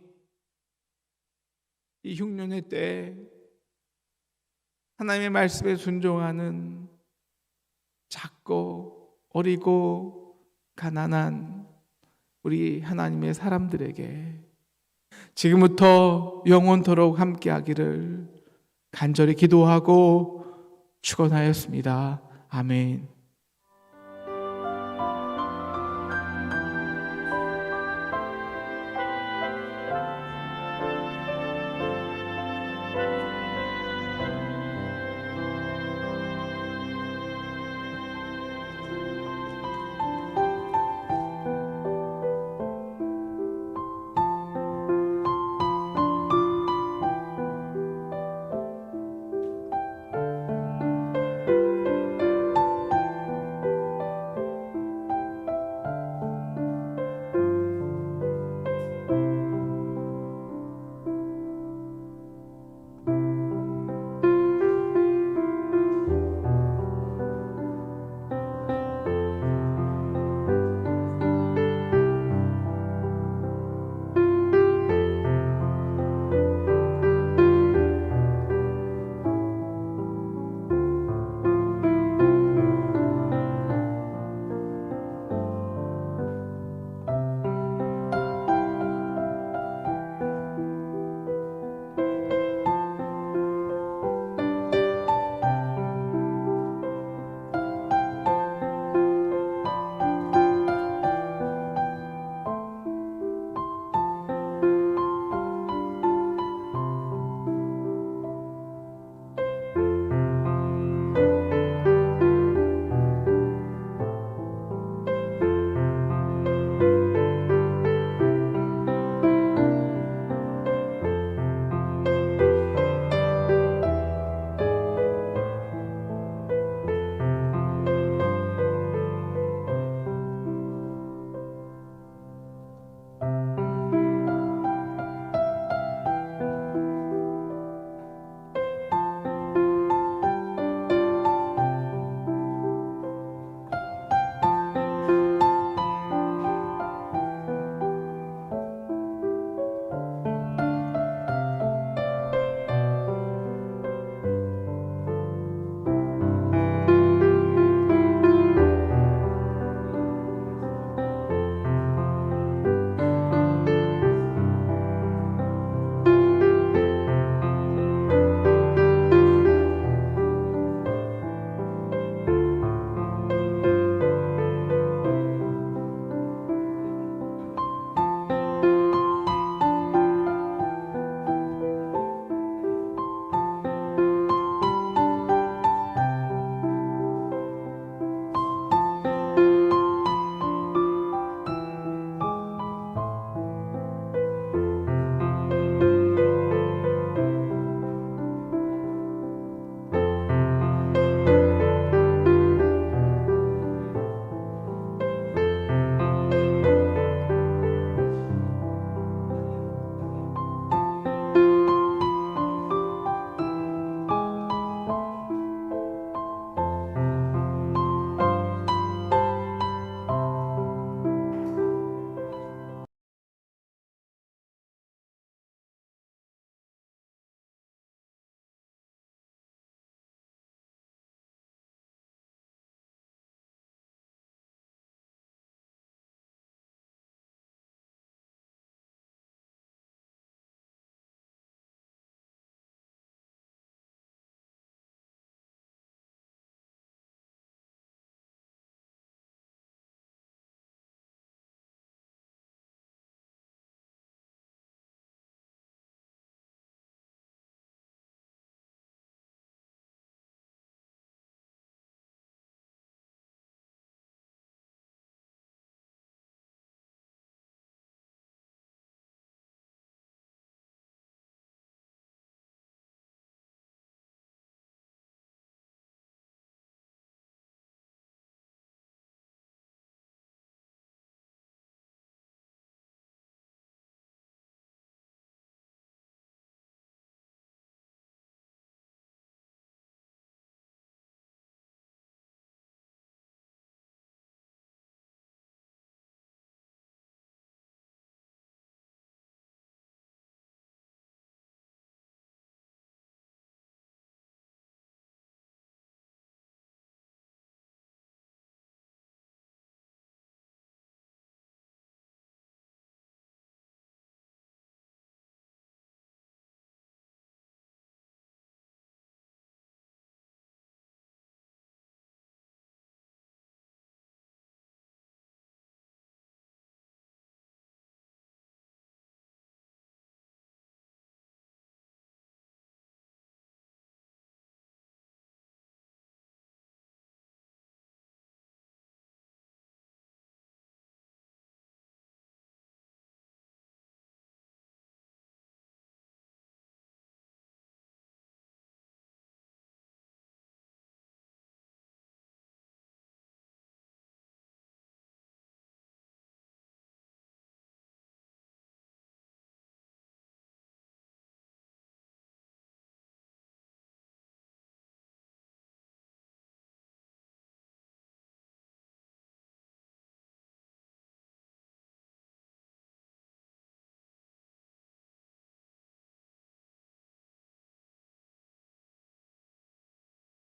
이 흉년의 때에 하나님의 말씀에 순종하는 작고 어리고 가난한 우리 하나님의 사람들에게 지금부터 영원토록 함께하기를 간절히 기도하고 축원하였습니다. 아멘.